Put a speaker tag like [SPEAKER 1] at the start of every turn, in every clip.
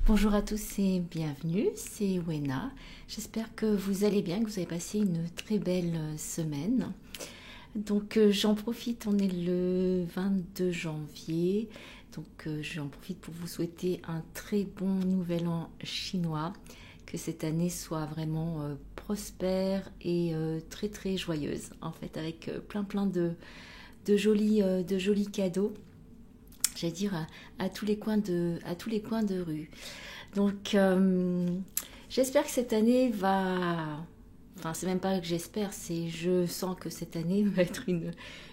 [SPEAKER 1] Bonjour à tous et bienvenue, c'est Wena. J'espère que vous allez bien, que vous avez passé une très belle semaine. Donc j'en profite, on est le 22 janvier, donc j'en profite pour vous souhaiter un très bon nouvel an chinois, que cette année soit vraiment prospère et très très joyeuse, en fait, avec plein de jolis cadeaux. J'allais dire à tous les coins de rue. Donc, j'espère que cette année va. Enfin, c'est même pas que j'espère, c'est je sens que cette année va être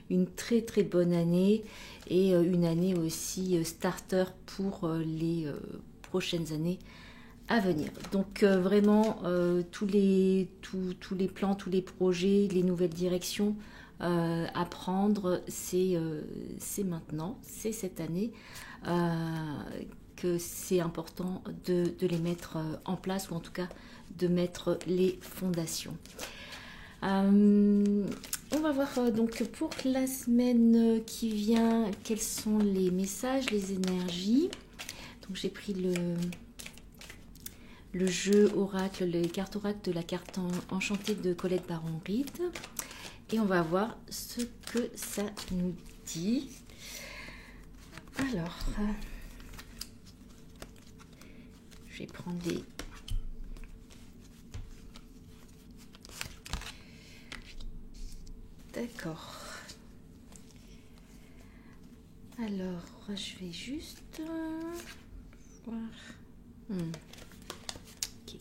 [SPEAKER 1] une très très bonne année et une année aussi starter pour les prochaines années à venir. Donc, vraiment, tous les plans, tous les projets, les nouvelles directions à prendre, c'est maintenant, c'est cette année que c'est important de les mettre en place ou en tout cas de mettre les fondations. On va voir donc pour la semaine qui vient quels sont les messages, les énergies. Donc j'ai pris le jeu oracle, les cartes oracle de la carte enchantée de Colette Baron-Reid. Et on va voir ce que ça nous dit. Alors, je vais prendre des... D'accord. Alors, je vais juste voir... Ok.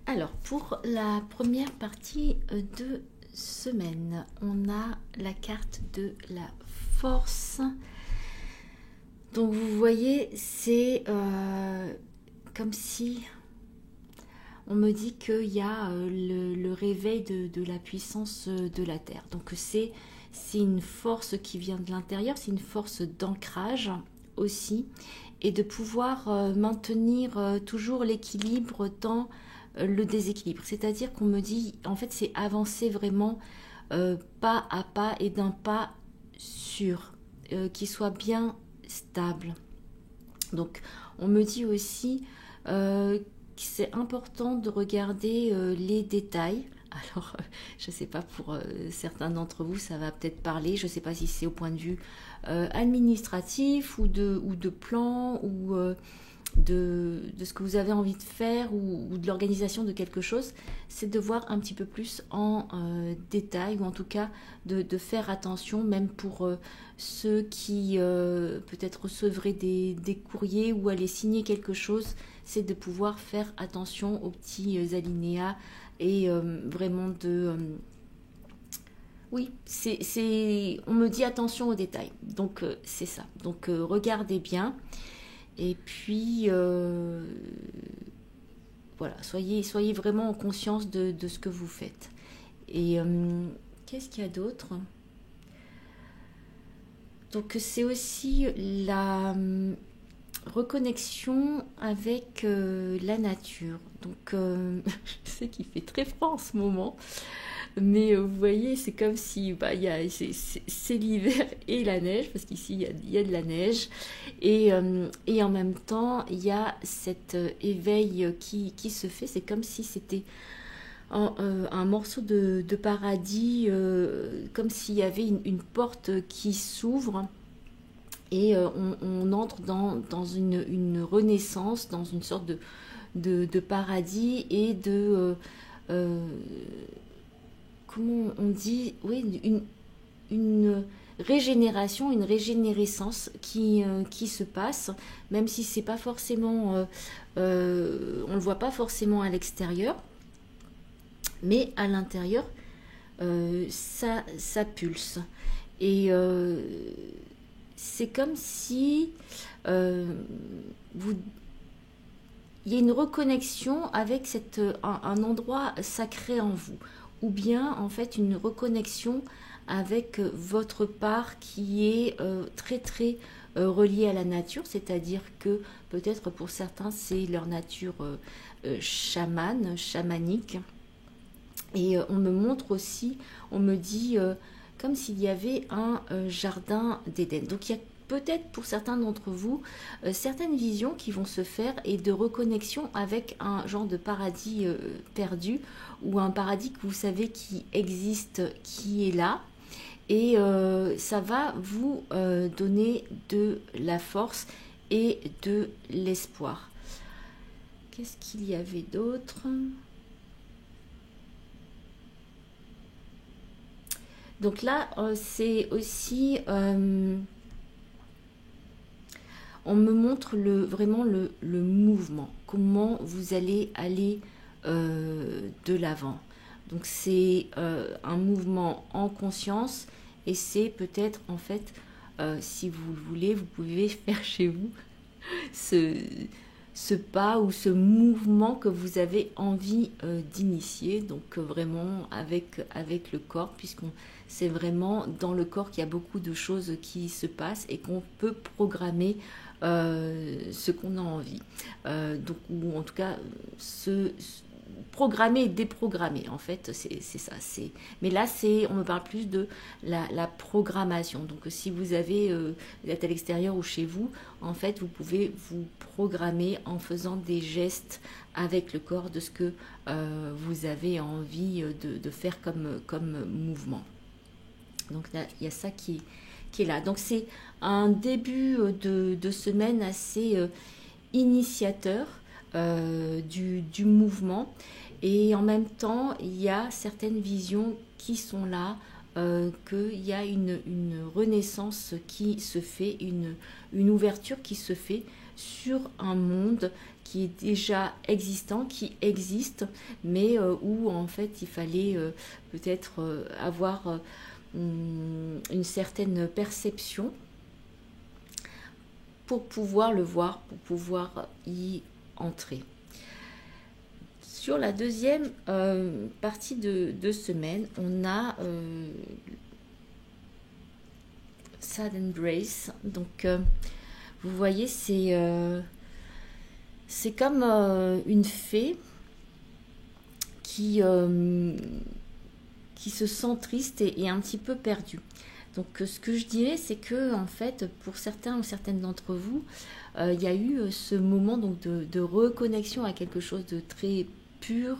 [SPEAKER 1] Alors, pour la première partie de semaine, on a la carte de la force. Donc, vous voyez, c'est comme si on me dit qu'il y a le réveil de la puissance de la Terre. Donc, c'est une force qui vient de l'intérieur, c'est une force d'ancrage aussi, et de pouvoir maintenir toujours l'équilibre dans le déséquilibre. C'est-à-dire qu'on me dit, en fait, c'est avancer vraiment pas à pas et d'un pas sûr, qui soit bien stable. Donc, on me dit aussi que c'est important de regarder les détails. Alors, je ne sais pas, pour certains d'entre vous, ça va peut-être parler. Je ne sais pas si c'est au point de vue administratif ou de plan ou de ce que vous avez envie de faire ou de l'organisation de quelque chose. C'est de voir un petit peu plus en détail ou en tout cas de faire attention, même pour ceux qui peut-être recevraient des courriers ou allaient signer quelque chose. C'est de pouvoir faire attention aux petits alinéas et vraiment oui, on me dit attention aux détails. Donc, c'est ça. Donc, regardez bien. Et puis, voilà, soyez vraiment en conscience de ce que vous faites. Et qu'est-ce qu'il y a d'autre? Donc, c'est aussi la reconnexion avec la nature. Donc, je sais qu'il fait très froid en ce moment, mais vous voyez, c'est comme si c'est l'hiver et la neige, parce qu'ici il y a de la neige, et en même temps il y a cet éveil qui se fait. C'est comme si c'était un morceau de paradis, comme s'il y avait une porte qui s'ouvre et on entre dans une renaissance, dans une sorte de paradis et comment on dit, oui, une régénération, une régénérescence qui se passe, même si c'est pas forcément, on le voit pas forcément à l'extérieur, mais à l'intérieur, ça pulse. Et c'est comme si il y a une reconnexion avec un endroit sacré en vous, ou bien en fait une reconnexion avec votre part qui est très très reliée à la nature, c'est-à-dire que peut-être pour certains c'est leur nature chamanique. Et on me montre aussi, on me dit comme s'il y avait un jardin d'Éden. Donc il y a peut-être pour certains d'entre vous certaines visions qui vont se faire et de reconnexion avec un genre de paradis perdu ou un paradis que vous savez qui existe, qui est là. Et ça va vous donner de la force et de l'espoir. Qu'est-ce qu'il y avait d'autre? Donc là, c'est aussi... on me montre vraiment le mouvement, comment vous allez aller de l'avant. Donc c'est un mouvement en conscience et c'est peut-être en fait, si vous le voulez, vous pouvez faire chez vous ce pas ou ce mouvement que vous avez envie d'initier. Donc vraiment avec le corps, puisqu'on c'est vraiment dans le corps qu'il y a beaucoup de choses qui se passent et qu'on peut programmer ce qu'on a envie. Donc, ou en tout cas, programmer et déprogrammer, en fait, c'est ça. Mais là, on me parle plus de la programmation. Donc, si vous avez, vous êtes à l'extérieur ou chez vous, en fait, vous pouvez vous programmer en faisant des gestes avec le corps de ce que vous avez envie de faire comme mouvement. Donc là, il y a ça qui est là. Donc c'est un début de semaine assez initiateur du mouvement. Et en même temps, il y a certaines visions qui sont là, qu'il y a une renaissance qui se fait, une ouverture qui se fait sur un monde qui est déjà existant, qui existe, mais où en fait il fallait peut-être avoir une certaine perception pour pouvoir le voir, pour pouvoir y entrer. Sur la deuxième partie de semaine, on a Sad Embrace. Donc, vous voyez, c'est comme une fée qui se sent triste et un petit peu perdue. Donc ce que je dirais, c'est que en fait, pour certains ou certaines d'entre vous, il y a eu ce moment donc de reconnexion à quelque chose de très pur,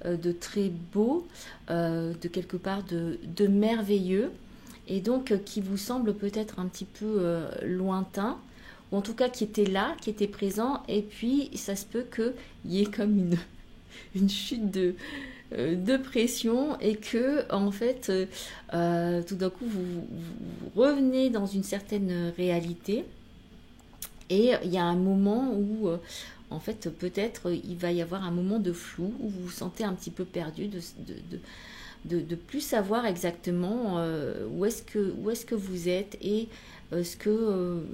[SPEAKER 1] de très beau, de quelque part de merveilleux, et donc qui vous semble peut-être un petit peu lointain, ou en tout cas qui était là, qui était présent, et puis ça se peut qu'il y ait comme une chute de pression et que en fait tout d'un coup vous revenez dans une certaine réalité et il y a un moment où en fait peut-être il va y avoir un moment de flou où vous vous sentez un petit peu perdu de plus savoir exactement où est-ce que vous êtes et ce que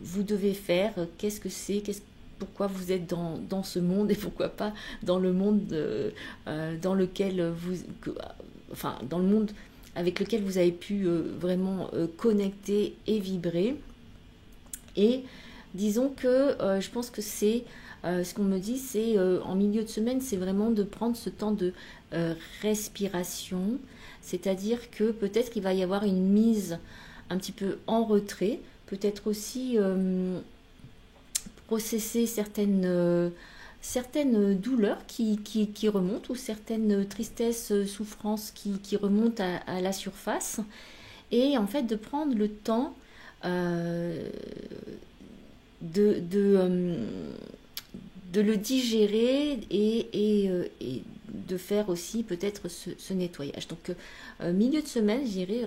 [SPEAKER 1] vous devez faire, qu'est-ce que c'est, pourquoi vous êtes dans ce monde et pourquoi pas dans le monde dans lequel dans le monde avec lequel vous avez pu vraiment connecter et vibrer. Et disons que je pense que c'est ce qu'on me dit, c'est en milieu de semaine, c'est vraiment de prendre ce temps de respiration, c'est-à-dire que peut-être qu'il va y avoir une mise un petit peu en retrait, peut-être aussi processer certaines douleurs qui remontent ou certaines tristesses, souffrances qui remontent à la surface et en fait de prendre le temps de le digérer et de faire aussi peut-être ce nettoyage. Donc milieu de semaine, je dirais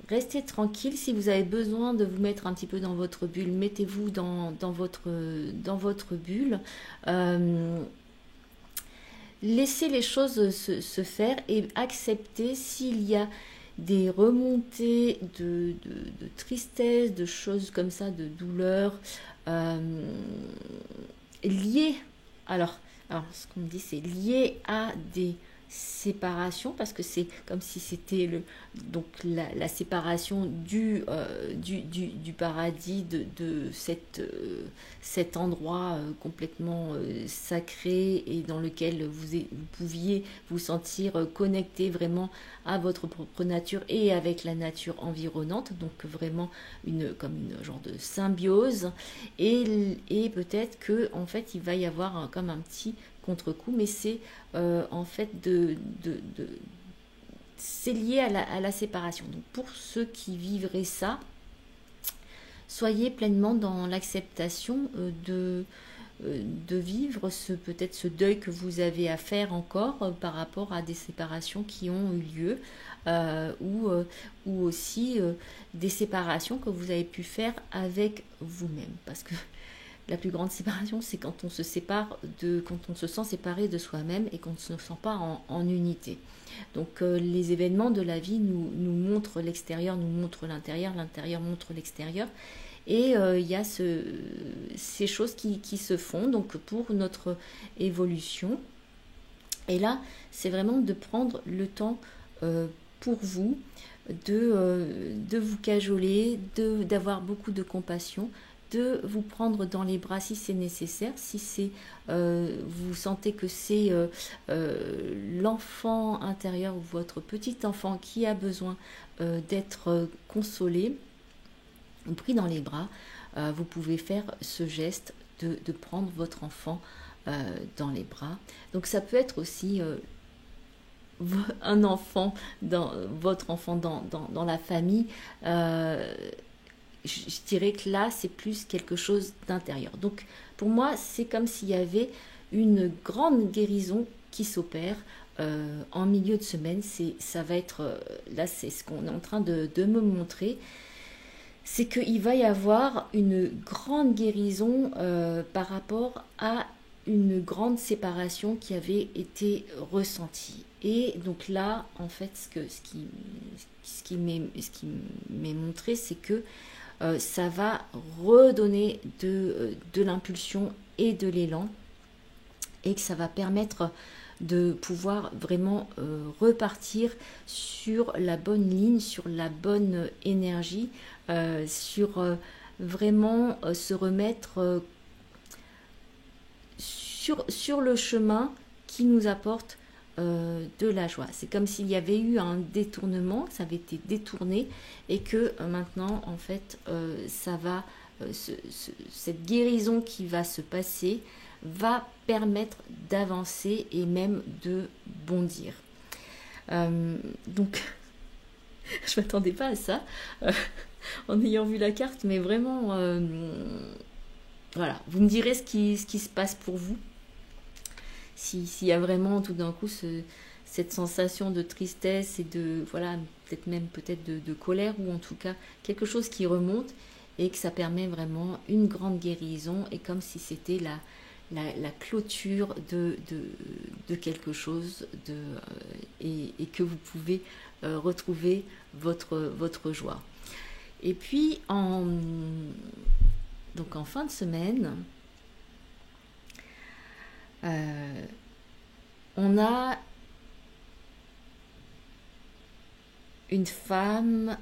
[SPEAKER 1] restez tranquille. Si vous avez besoin de vous mettre un petit peu dans votre bulle, mettez-vous dans votre bulle. Laissez les choses se faire et acceptez s'il y a des remontées de tristesse, de choses comme ça, de douleur liées. Alors ce qu'on me dit, c'est lié à des séparation, parce que c'est comme si c'était donc la séparation du paradis, de cet endroit complètement sacré et dans lequel vous pouviez vous sentir connecté vraiment à votre propre nature et avec la nature environnante, donc vraiment comme une genre de symbiose, et peut-être que en fait il va y avoir comme un petit contre-coup, mais c'est en fait c'est lié à la séparation. Donc pour ceux qui vivraient ça, soyez pleinement dans l'acceptation de vivre peut-être ce deuil que vous avez à faire encore par rapport à des séparations qui ont eu lieu, ou aussi des séparations que vous avez pu faire avec vous-même, parce que la plus grande séparation, c'est quand on se sépare quand on se sent séparé de soi-même et qu'on ne se sent pas en unité. Donc les événements de la vie nous montrent l'extérieur, nous montrent l'intérieur, l'intérieur montre l'extérieur. Et il y a ces choses qui se font donc pour notre évolution. Et là, c'est vraiment de prendre le temps pour vous, de vous cajoler, d'avoir beaucoup de compassion, de vous prendre dans les bras si c'est nécessaire, si vous sentez que c'est l'enfant intérieur ou votre petit enfant qui a besoin d'être consolé ou pris dans les bras, vous pouvez faire ce geste de prendre votre enfant dans les bras. Donc ça peut être aussi un enfant, votre enfant dans la famille. Je dirais que là, c'est plus quelque chose d'intérieur. Donc, pour moi, c'est comme s'il y avait une grande guérison qui s'opère en milieu de semaine. Ça va être, là, c'est ce qu'on est en train de me montrer. C'est qu'il va y avoir une grande guérison par rapport à une grande séparation qui avait été ressentie. Et donc là, en fait, ce qui m'est montré, c'est que ça va redonner de l'impulsion et de l'élan, et que ça va permettre de pouvoir vraiment repartir sur la bonne ligne, sur la bonne énergie, sur vraiment se remettre sur le chemin qui nous apporte de la joie. C'est comme s'il y avait eu un détournement, ça avait été détourné, et que maintenant en fait ça va cette guérison qui va se passer va permettre d'avancer et même de bondir. Donc je m'attendais pas à ça en ayant vu la carte, mais vraiment voilà, vous me direz ce qui se passe pour vous. S'il y a vraiment tout d'un coup cette sensation de tristesse et de, voilà, peut-être de colère, ou en tout cas quelque chose qui remonte, et que ça permet vraiment une grande guérison, et comme si c'était la clôture de quelque chose, et que vous pouvez retrouver votre joie. Et puis donc en fin de semaine, on a une femme,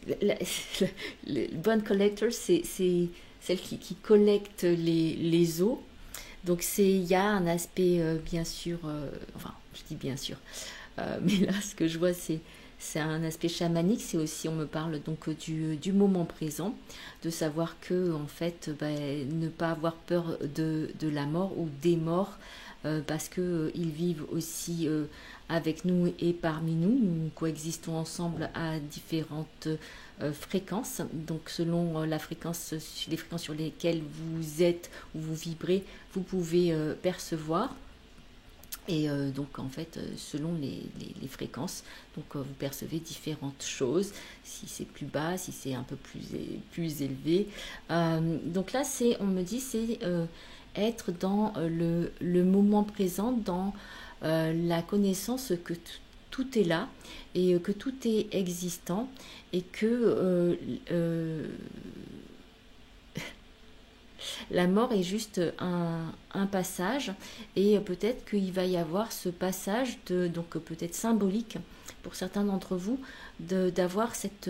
[SPEAKER 1] le bone collector, c'est celle qui collecte les os. Donc il y a un aspect bien sûr, enfin je dis bien sûr, mais là ce que je vois c'est un aspect chamanique. C'est aussi, on me parle donc du moment présent, de savoir que en fait ne pas avoir peur de la mort ou des morts, parce que ils vivent aussi avec nous et parmi nous. Nous coexistons ensemble à différentes fréquences, donc selon les fréquences sur lesquelles vous êtes ou vous vibrez, vous pouvez percevoir. Et donc en fait selon les fréquences, donc vous percevez différentes choses, si c'est plus bas, si c'est un peu plus élevé. Donc là on me dit c'est être dans le moment présent, dans la connaissance que tout est là, et que tout est existant, et que La mort est juste un passage, et peut-être qu'il va y avoir ce passage, donc peut-être symbolique pour certains d'entre vous, d'avoir cette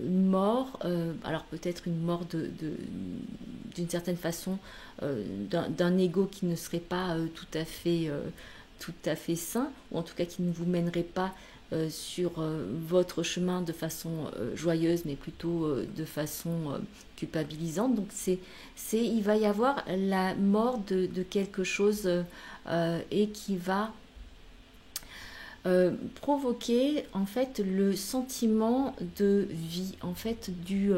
[SPEAKER 1] mort, alors peut-être une mort d'une certaine façon, d'un ego qui ne serait pas tout à fait sain, ou en tout cas qui ne vous mènerait pas sur votre chemin de façon joyeuse, mais plutôt de façon culpabilisante. Donc il va y avoir la mort de quelque chose, et qui va provoquer en fait le sentiment de vie, en fait du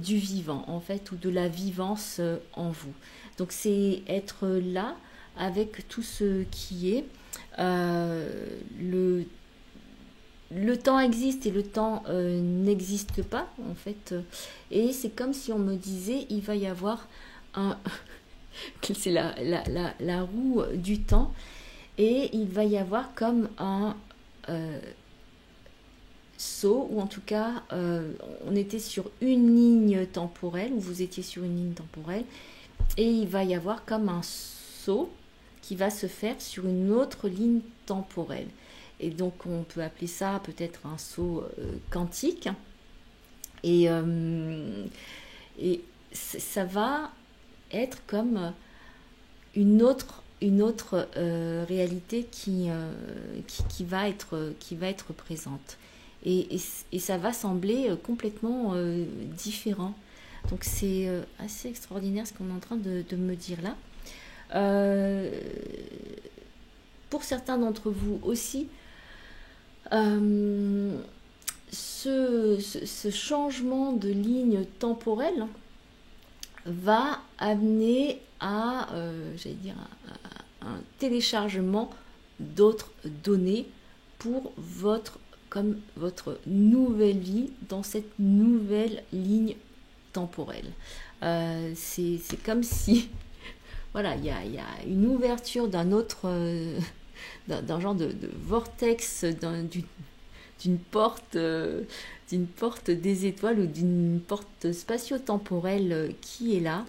[SPEAKER 1] vivant, en fait, ou de la vivance en vous. Donc c'est être là avec tout ce qui est. Le temps existe et le temps n'existe pas, en fait, et c'est comme si on me disait il va y avoir un c'est la roue du temps, et il va y avoir comme un saut, ou en tout cas on était sur une ligne temporelle, ou vous étiez sur une ligne temporelle, et il va y avoir comme un saut qui va se faire sur une autre ligne temporelle. Et donc on peut appeler ça peut-être un saut quantique. Et ça va être comme une autre réalité qui va être présente. Et ça va sembler complètement différent. Donc c'est assez extraordinaire ce qu'on est en train de me dire là. Pour certains d'entre vous aussi, ce changement de ligne temporelle va amener à, j'allais dire, un téléchargement d'autres données pour votre nouvelle vie dans cette nouvelle ligne temporelle. C'est comme si, voilà, il y a une ouverture d'un autre, d'un genre de vortex, d'une porte des étoiles, ou d'une porte spatio-temporelle qui est là,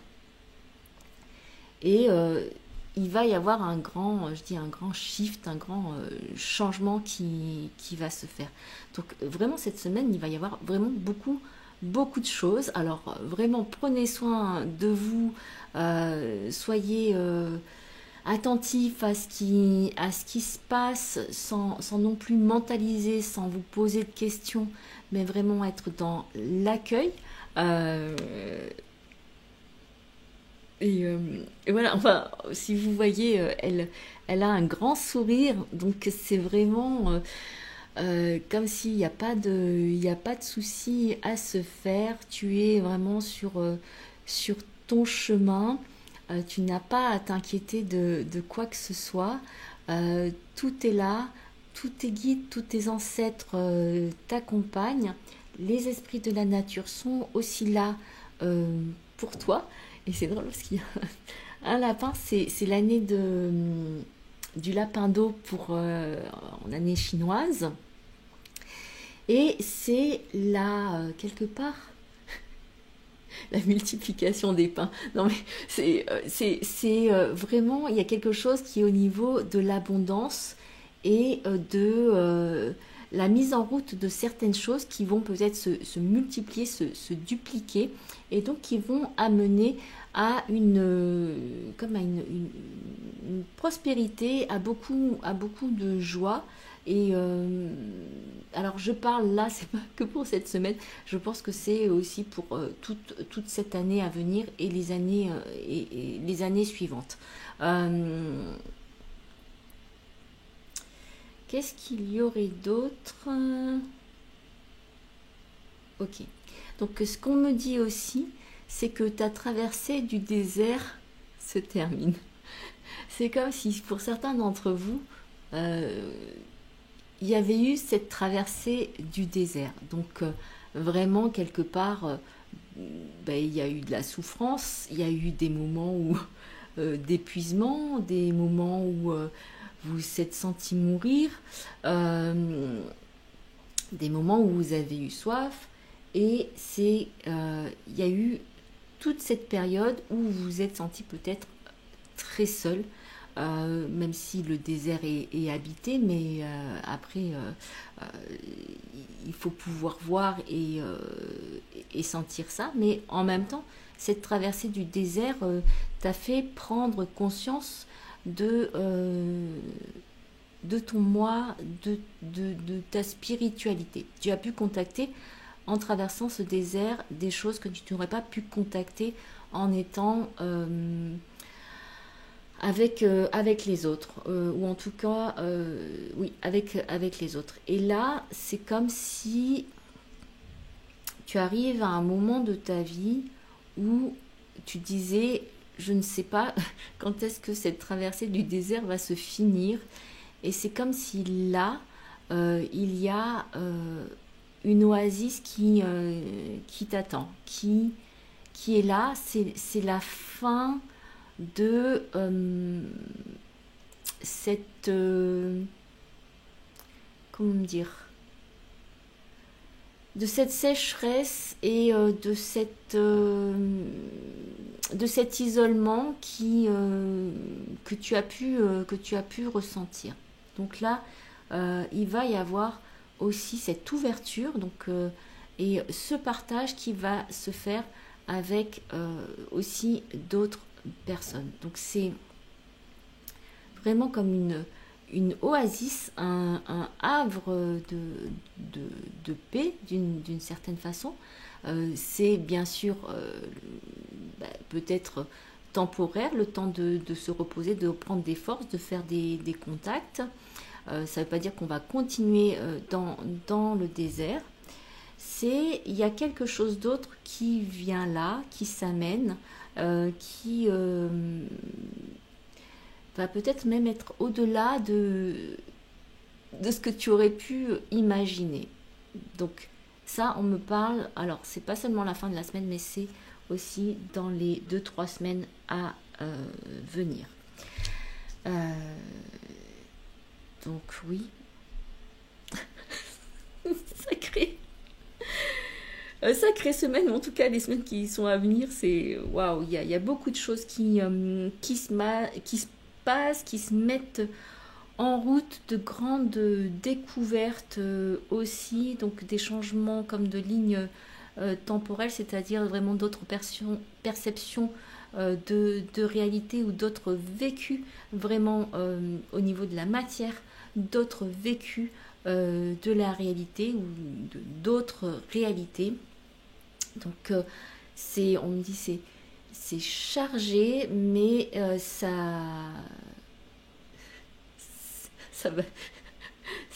[SPEAKER 1] et il va y avoir un grand shift, un grand changement qui va se faire. Donc vraiment cette semaine, il va y avoir vraiment beaucoup de choses. Alors vraiment prenez soin de vous, soyez attentif à ce qui se passe, sans non plus mentaliser, sans vous poser de questions, mais vraiment être dans l'accueil. Et voilà, enfin, si vous voyez, elle a un grand sourire, donc c'est vraiment comme s'il n'y a pas de souci à se faire. Tu es vraiment sur ton chemin. Tu n'as pas à t'inquiéter de quoi que ce soit. Tout est là, tous tes guides, tous tes ancêtres t'accompagnent. Les esprits de la nature sont aussi là pour toi. Et c'est drôle parce qu'il y a un lapin, c'est l'année du lapin d'eau en année chinoise. Et c'est là, quelque part, la multiplication des pains. Non mais c'est vraiment, il y a quelque chose qui est au niveau de l'abondance et de la mise en route de certaines choses qui vont peut-être se multiplier, se dupliquer, et donc qui vont amener à une prospérité, à beaucoup de joie. Et alors je parle là, c'est pas que pour cette semaine, je pense que c'est aussi pour toute cette année à venir, et les années suivantes. Qu'est-ce qu'il y aurait d'autre? Ok. Donc ce qu'on me dit aussi, c'est que ta traversée du désert se termine. C'est comme si pour certains d'entre vous, il y avait eu cette traversée du désert. Donc vraiment quelque part, il y a eu de la souffrance, il y a eu des moments d'épuisement, des moments où vous vous êtes senti mourir, des moments où vous avez eu soif, et il y a eu toute cette période où vous vous êtes senti peut-être très seul, même si le désert est habité, mais après, il faut pouvoir voir et sentir ça. Mais en même temps, cette traversée du désert t'a fait prendre conscience de ton moi, de ta spiritualité. Tu as pu contacter en traversant ce désert des choses que tu n'aurais pas pu contacter en étant avec les autres, ou en tout cas, oui, avec les autres. Et là, c'est comme si tu arrives à un moment de ta vie où tu disais, je ne sais pas quand est-ce que cette traversée du désert va se finir. Et c'est comme si là, il y a une oasis qui t'attend, qui est là. C'est la fin de cette... comment dire, de cette sécheresse et de cet isolement que tu as pu ressentir. Donc là, il va y avoir aussi cette ouverture, et ce partage qui va se faire avec aussi d'autres personnes. Donc c'est vraiment comme une oasis, un havre de paix d'une certaine façon. C'est bien sûr peut-être temporaire, le temps de se reposer, de prendre des forces, de faire des contacts. Ça ne veut pas dire qu'on va continuer dans le désert. Il y a quelque chose d'autre qui vient là, qui s'amène, qui va peut-être même être au-delà de ce que tu aurais pu imaginer. Donc ça, on me parle, alors c'est pas seulement la fin de la semaine, mais c'est aussi dans les 2-3 semaines à venir. Donc oui, sacrée semaine, en tout cas les semaines qui sont à venir, c'est waouh, il y a beaucoup de choses qui se passent, qui se mettent en route, de grandes découvertes aussi, donc des changements comme de lignes temporelles, c'est-à-dire vraiment d'autres perceptions de réalité, ou d'autres vécus vraiment au niveau de la matière, d'autres vécus de la réalité, ou d'autres réalités. Donc on me dit c'est chargé, mais ça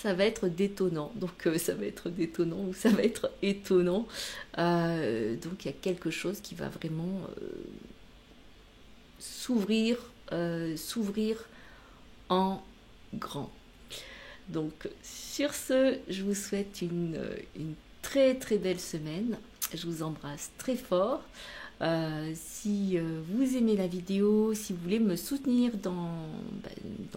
[SPEAKER 1] va être détonnant. Donc ça va être détonnant, ou ça va être étonnant. Donc il y a quelque chose qui va vraiment s'ouvrir en grand. Donc sur ce, je vous souhaite une très très belle semaine. Je vous embrasse très fort. Si vous aimez la vidéo, si vous voulez me soutenir dans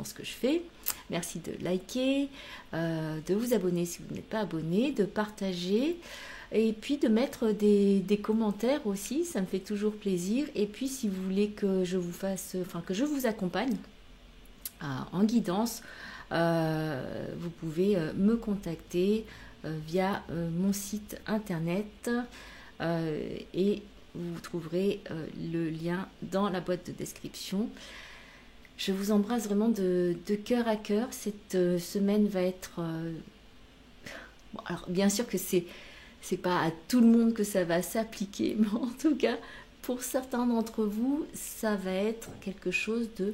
[SPEAKER 1] ce que je fais, merci de liker, de vous abonner si vous n'êtes pas abonné, de partager, et puis de mettre des commentaires aussi, ça me fait toujours plaisir. Et puis si vous voulez que je vous accompagne en guidance, vous pouvez me contacter via mon site internet, et vous trouverez le lien dans la boîte de description. Je vous embrasse vraiment de cœur à cœur. Cette semaine va être... Bon, alors bien sûr que c'est pas à tout le monde que ça va s'appliquer, mais en tout cas, pour certains d'entre vous, ça va être quelque chose de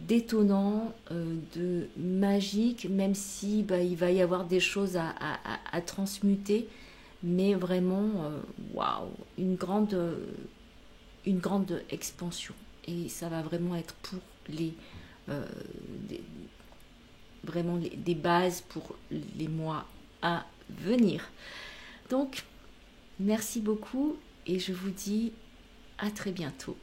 [SPEAKER 1] d'étonnant, de magique, même si il va y avoir des choses à transmuter, mais vraiment waouh, une grande expansion, et ça va vraiment être pour vraiment des bases pour les mois à venir. Donc merci beaucoup, et je vous dis à très bientôt.